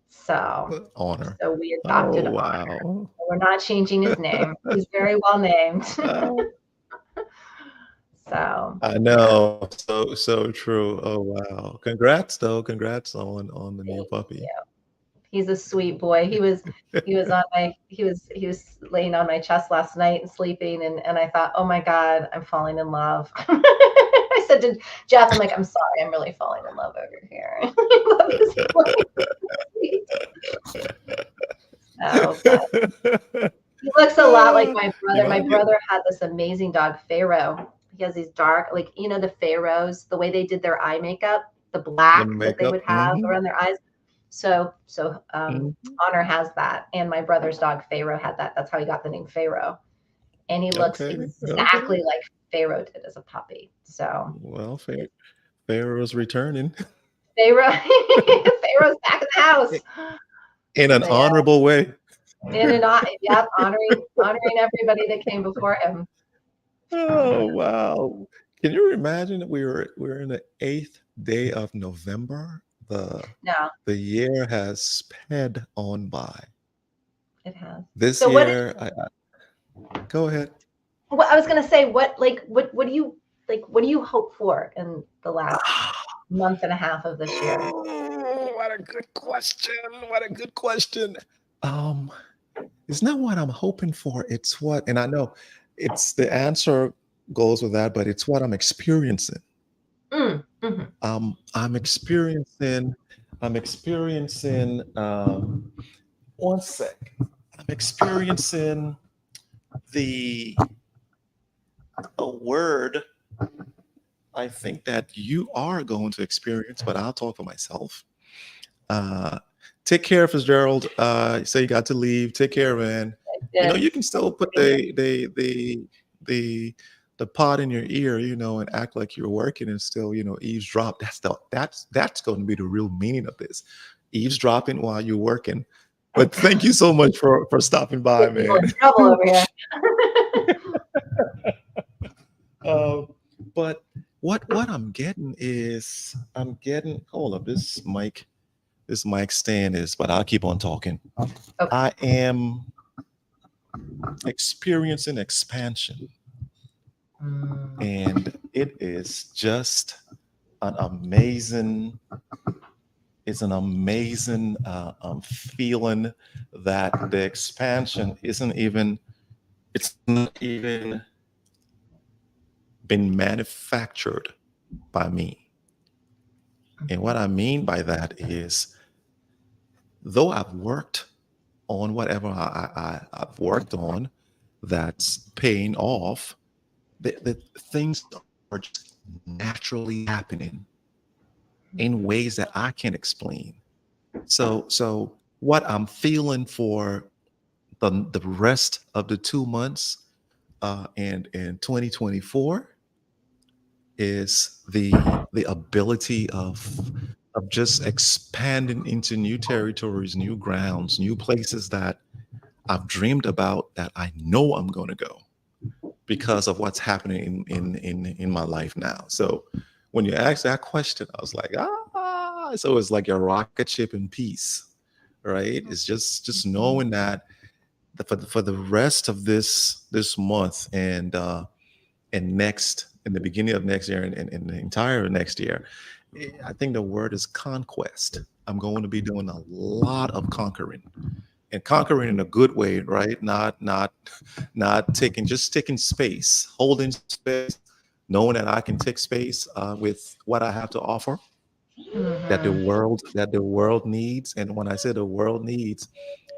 B: So
A: Honor.
B: So we adopted Honor. So we're not changing his name. He's very well named. So
A: I know. So true. Oh wow. Congrats though. Congrats on the new puppy.
B: You. He's a sweet boy. He was laying on my chest last night and sleeping, and I thought, oh my God, I'm falling in love. I said to Jeff, I'm like, I'm sorry, I'm really falling in love over here. I love this boy. He looks a lot like my brother. My brother had this amazing dog, Pharaoh. He has these dark, the pharaohs, the way they did their eye makeup, the black that they would have around their eyes. So Honor has that, and my brother's dog Pharaoh had that. That's how he got the name Pharaoh, and he looks exactly like Pharaoh did as a puppy. So
A: well, Pharaoh's returning.
B: Pharaoh's back in the house
A: in an honorable way.
B: Honoring everybody that came before him.
A: Oh wow! Can you imagine? We're in the 8th day of November. The year has sped on by.
B: It has.
A: This year, go ahead.
B: Well, I was going to say, what do you hope for in the last month and a half of this year?
A: Oh, what a good question! What a good question. It's not what I'm hoping for. It's what, and I know it's the answer goes with that, but it's what I'm experiencing.
B: Mm-hmm.
A: I'm experiencing. One sec. I'm experiencing a word I think that you are going to experience, but I'll talk for myself. Take care, Fitzgerald. Say you got to leave. Take care, man. You can still put the pod in your ear, and act like you're working and still, eavesdrop. That's going to be the real meaning of this, eavesdropping while you're working. But thank you so much for stopping by, man.
B: Trouble over here.
A: But what I'm getting is hold up, this mic stand is, but I'll keep on talking. Okay. I am experiencing expansion. And it is just an amazing feeling that the expansion it's not even been manufactured by me. And what I mean by that is, though I've worked on whatever I've worked on that's paying off, the things are just naturally happening in ways that I can't explain. So what I'm feeling for the rest of the 2 months and in 2024 is the ability of just expanding into new territories, new grounds, new places that I've dreamed about, that I know I'm going to go because of what's happening in my life now. So when you asked that question, I was like, so it's like a rocket ship in peace, right? It's just knowing that for the rest of this month and next in the beginning of next year and the entire next year, I think the word is conquest. I'm going to be doing a lot of conquering, and conquering in a good way, right? Not taking, just taking space, holding space, knowing that I can take space with what I have to offer,
B: Hmm.
A: that the world needs. And when I say the world needs,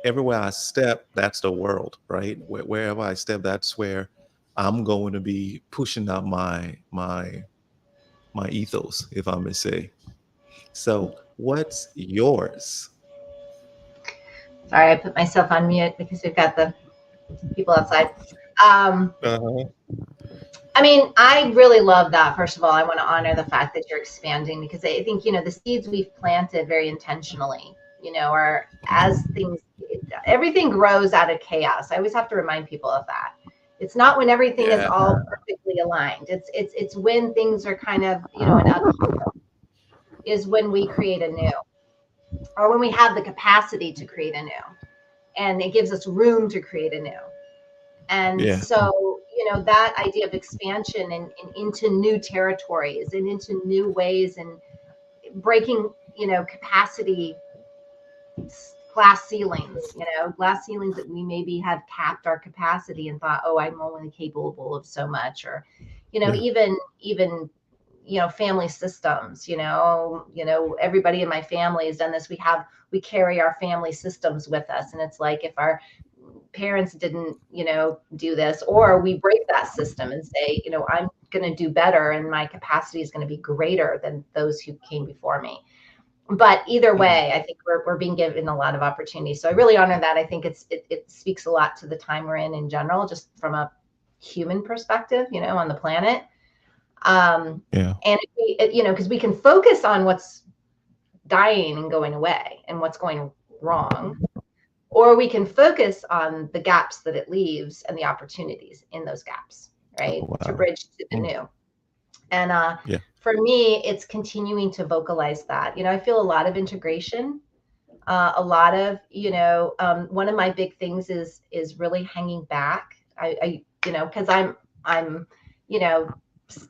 A: everywhere I step, that's the world, right? Wherever I step, that's where I'm going to be pushing out my ethos, if I may say. So, what's yours?
B: Sorry, I put myself on mute because we've got the people outside. Um,
A: Uh-huh.
B: I mean, I really love that. First of all, I want to honor the fact that you're expanding, because I think, the seeds we've planted very intentionally, are, as things, everything grows out of chaos. I always have to remind people of that. It's not when everything is
A: Yeah.
B: all perfectly aligned. It's when things are kind of, an upheaval, is when we create a new, or when we have the capacity to create a new, and it gives us room to create a new. And
A: Yeah.
B: so, that idea of expansion and into new territories and into new ways, and breaking, capacity, glass ceilings that we maybe have capped our capacity and thought, oh, I'm only capable of so much. Or,
A: Yeah.
B: even family systems, everybody in my family has done this. We carry our family systems with us. And it's like, if our parents didn't, do this, or we break that system and say, I'm going to do better, and my capacity is going to be greater than those who came before me. But either
A: Mm.
B: way, I think we're being given a lot of opportunities. So I really honor that. I think it speaks a lot to the time we're in general, just from a human perspective, on the planet.
A: Yeah.
B: And if because we can focus on what's dying and going away and what's going wrong, or we can focus on the gaps that it leaves and the opportunities in those gaps,
A: Oh,
B: right, to
A: wow.
B: bridge to the
A: Mm.
B: new. And
A: Yeah.
B: for me, it's continuing to vocalize that. I feel a lot of integration, a lot of, one of my big things is really hanging back. Because I'm you know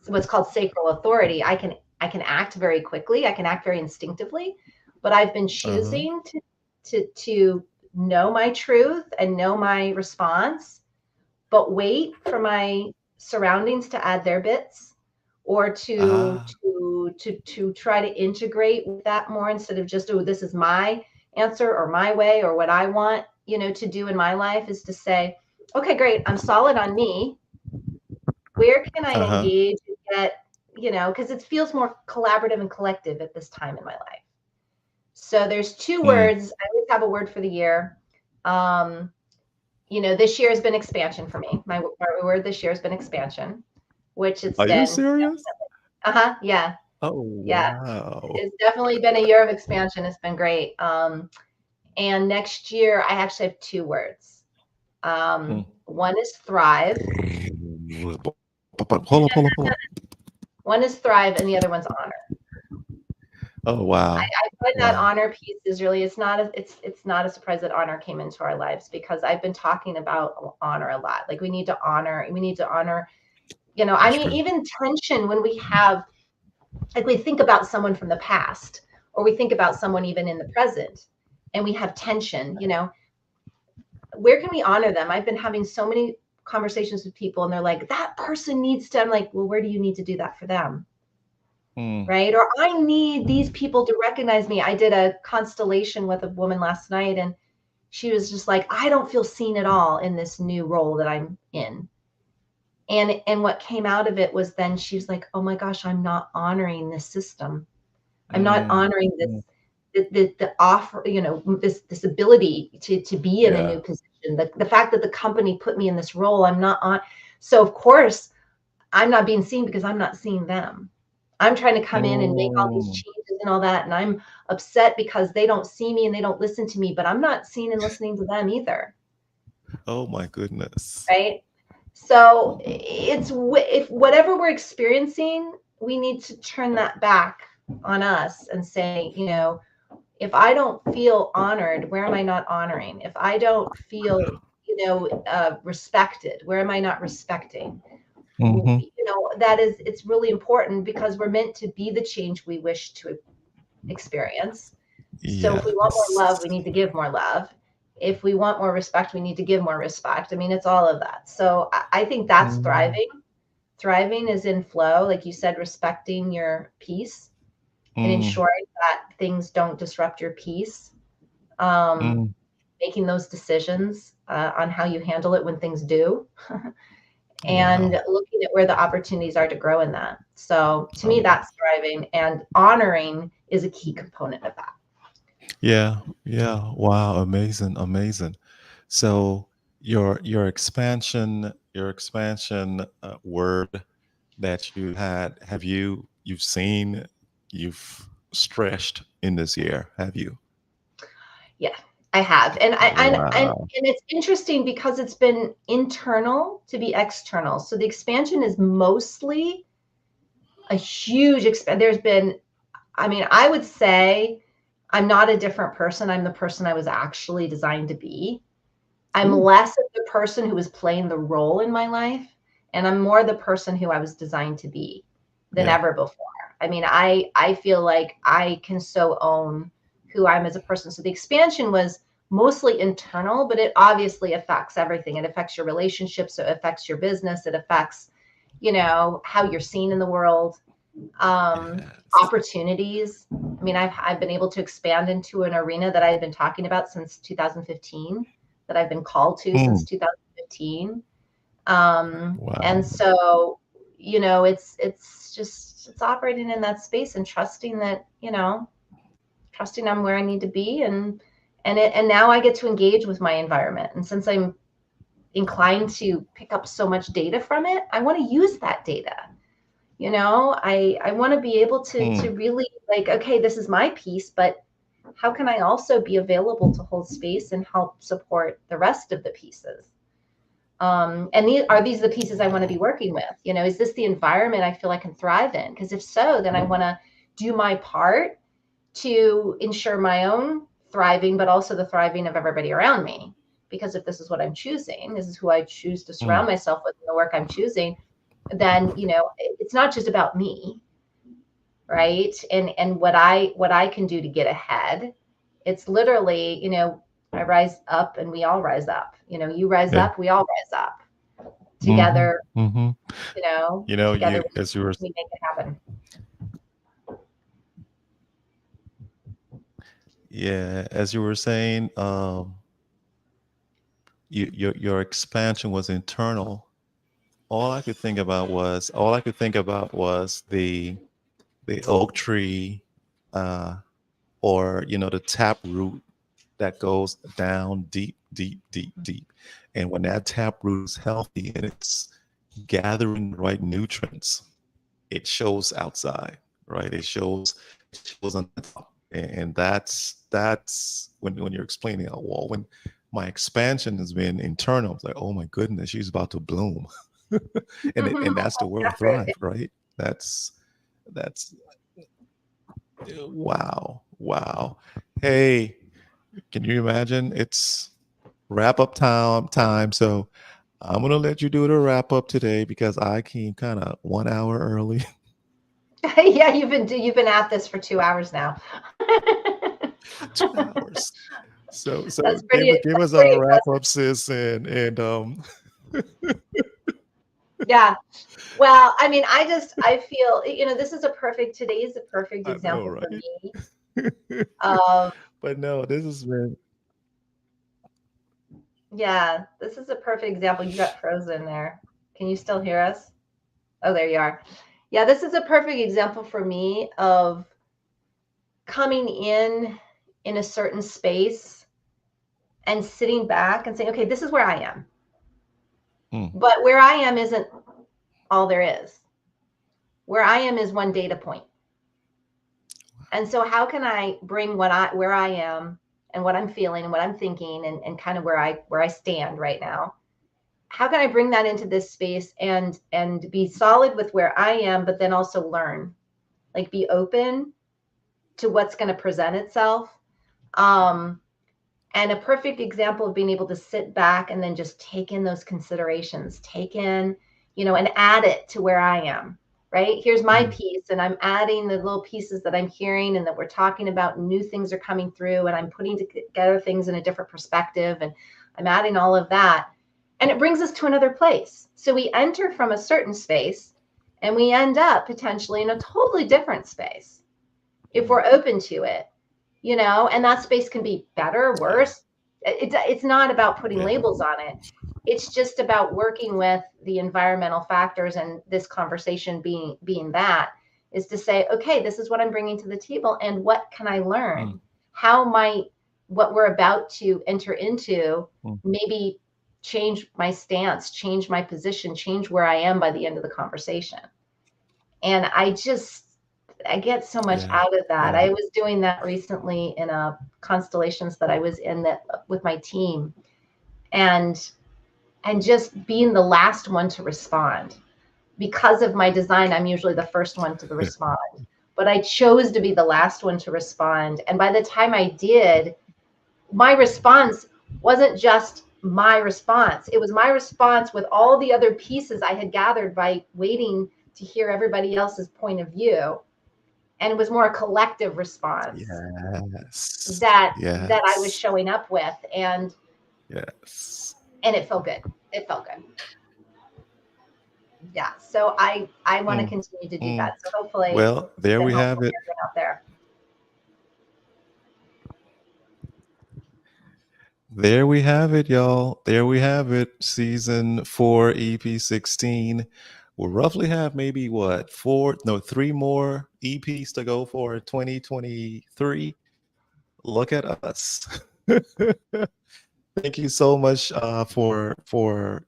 B: what's called sacral authority. I can act very quickly, I can act very instinctively, but I've been
A: Uh-huh.
B: choosing to know my truth and know my response, but wait for my surroundings to add their bits, or to
A: Ah.
B: to to to try to integrate with that more, instead of just, oh, this is my answer or my way or what I want, to do in my life, is to say, okay, great, I'm solid on me. Where can I
A: Uh-huh.
B: engage and get, because it feels more collaborative and collective at this time in my life. So there's two
A: Mm.
B: words. I always have a word for the year. Um, this year has been expansion for me. My word this year has been expansion, which it's
A: Are you
B: been.
A: serious?
B: Yeah,
A: Oh,
B: yeah.
A: wow.
B: It's definitely been a year of expansion. It's been great. And next year, I actually have two words.
A: Mm.
B: One is thrive.
A: Hold up, hold up.
B: One is thrive, and the other one's honor.
A: Oh, wow.
B: I find that
A: Wow.
B: honor piece is really, it's not a surprise that honor came into our lives, because I've been talking about honor a lot. Like, we need to honor. I
A: That's
B: mean,
A: true.
B: even tension when we have, like, we think about someone from the past, or we think about someone even in the present, and we have tension, where can we honor them? I've been having so many conversations with people, and they're like, that person needs to, I'm like, well, where do you need to do that for them?
A: Mm.
B: Right? Or, I need these people to recognize me. I did a constellation with a woman last night, and she was just like, I don't feel seen at all in this new role that I'm in. And what came out of it was, then she's like, oh my gosh, I'm not honoring this system. I'm not
A: Mm.
B: honoring this,
A: Mm.
B: the offer, this ability to be in a
A: Yeah.
B: new position. The fact that the company put me in this role, I'm not on. So of course, I'm not being seen, because I'm not seeing them. I'm trying to come in and make all these
A: Mm.
B: changes and all that, and I'm upset because they don't see me and they don't listen to me, but I'm not seeing and listening to them either,
A: Oh, my goodness.
B: right? So if whatever we're experiencing, we need to turn that back on us and say, if I don't feel honored, where am I not honoring? If I don't feel, respected? Where am I not respecting?
A: Mm-hmm.
B: It's really important because we're meant to be the change we wish to experience. So if we want more love, we
A: Yes.
B: need to give more love. If we want more respect, we need to give more respect. I mean, it's all of that. So I think that's
A: Mm,
B: thriving. Thriving is in flow, like you said, respecting your peace and
A: mm,
B: ensuring that things don't disrupt your peace. Um,
A: mm.
B: Making those decisions on how you handle it when things do, and
A: Wow.
B: looking at where the opportunities are to grow in that. So to me,
A: Um,
B: that's thriving, and honoring is a key component of that.
A: yeah, yeah. Wow, amazing, amazing. So your expansion word that you had, you've seen, you've stretched in this year, have you?
B: Yeah, I have.
A: Wow.
B: And it's interesting because it's been internal to be external. So the expansion is mostly a huge there's been, I mean, I would say I'm not a different person. I'm the person I was actually designed to be. I'm
A: Ooh,
B: less of the person who was playing the role in my life, and I'm more the person who I was designed to be than
A: yeah.
B: ever before. I mean, I feel like I can so own who I'm as a person. So the expansion was mostly internal, but it obviously affects everything. It affects your relationships, it affects your business, it affects, how you're seen in the world,
A: Yes.
B: opportunities. I mean, I've been able to expand into an arena that I've been talking about since 2015, that I've been called to since
A: Mm,
B: 2015.
A: wow.
B: And so, it's operating in that space and trusting that, trusting I'm where I need to be, and now I get to engage with my environment. And since I'm inclined to pick up so much data from it, I want to use that data. I want to be able to
A: Mm,
B: really, like, okay, this is my piece, but how can I also be available to hold space and help support the rest of the pieces? And these the pieces I want to be
A: wow.
B: working with? Is this the environment I feel I can thrive in? Because if so, then I want to do my part to ensure my own thriving, but also the thriving of everybody around me. Because if this is what I'm choosing, this is who I choose to surround
A: Mm,
B: myself with in the work I'm choosing, then it's not just about me, right? And what I can do to get ahead. It's literally, I rise up and we all rise up. You rise
A: yeah.
B: up, we all rise up
A: Mm-hmm.
B: together.
A: Mm-hmm.
B: Together
A: You as you were
B: we make it happen.
A: yeah, as you were saying, your expansion was internal. All I could think about was the oak tree, uh, or the tap root that goes down deep, deep, deep, deep. And when that tap root is healthy and it's gathering the right nutrients, it shows outside, right? It shows on the top. And that's when you're explaining, oh, well, when my expansion has been internal, it's like, oh my goodness, she's about to bloom. And that's the word thrive, right? That's wow, wow. Hey, can you imagine? It's wrap up time. So I'm gonna let you do the wrap up today because I came kind of 1 hour early.
B: Yeah, you've been at this for 2 hours now.
A: 2 hours. So
B: That's
A: give us
B: pretty
A: our wrap
B: impressive.
A: up, sis, and
B: Yeah. Well, I mean, I feel, today is a perfect
A: I know,
B: example for
A: right?
B: me of,
A: But no, this has been
B: yeah, this is a perfect example. You got frozen there. Can you still hear us? Oh, there you are. Yeah, this is a perfect example for me of coming in a certain space and sitting back and saying, okay, this is where I am.
A: mm,
B: But where I am isn't all there is. Where I am is one data point. And so how can I bring where I am and what I'm feeling and what I'm thinking, and kind of where I stand right now? How can I bring that into this space and be solid with where I am, but then also learn, like, be open to what's going to present itself. Um, And a perfect example of being able to sit back and then just take in those considerations, take in, and add it to where I am, right? Here's my piece, and I'm adding the little pieces that I'm hearing and that we're talking about, and new things are coming through, and I'm putting together things in a different perspective, and I'm adding all of that. And it brings us to another place. So we enter from a certain space and we end up potentially in a totally different space if we're open to it, and that space can be better, worse. It's not about putting labels on it. It's just about working with the environmental factors, and this conversation being that is to say, okay, this is what I'm bringing to the table, and what can I learn? How might what we're about to enter into maybe change my stance, change my position, change where I am by the end of the conversation? And I get so much out of that. I was doing that recently in a constellations that I was in that with my team, and just being the last one to respond. Because of my design, I'm usually the first one to respond, but I chose to be the last one to respond. And by the time I did, my response wasn't just my response. It was my response with all the other pieces I had gathered by waiting to hear everybody else's point of view. And it was more a collective response that I was showing up with. And it felt good. It felt good. Yeah. So I want to continue to do that. So hopefully,
A: well, there we have it.
B: Out there.
A: There we have it, y'all. There we have it. Season 4, EP 16. We'll roughly have maybe 3 more EPs to go for 2023. Look at us. Thank you so much for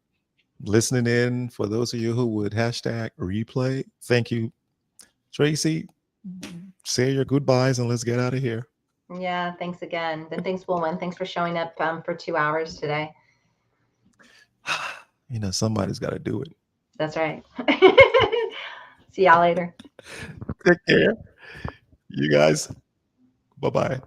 A: listening in. For those of you who would hashtag replay, thank you. Traci, say your goodbyes and let's get out of here.
B: Yeah, thanks again. And thanks, Wulwyn. Thanks for showing up for 2 hours today.
A: Somebody's got to do it.
B: That's right. See y'all later.
A: Take care. You guys. Bye-bye.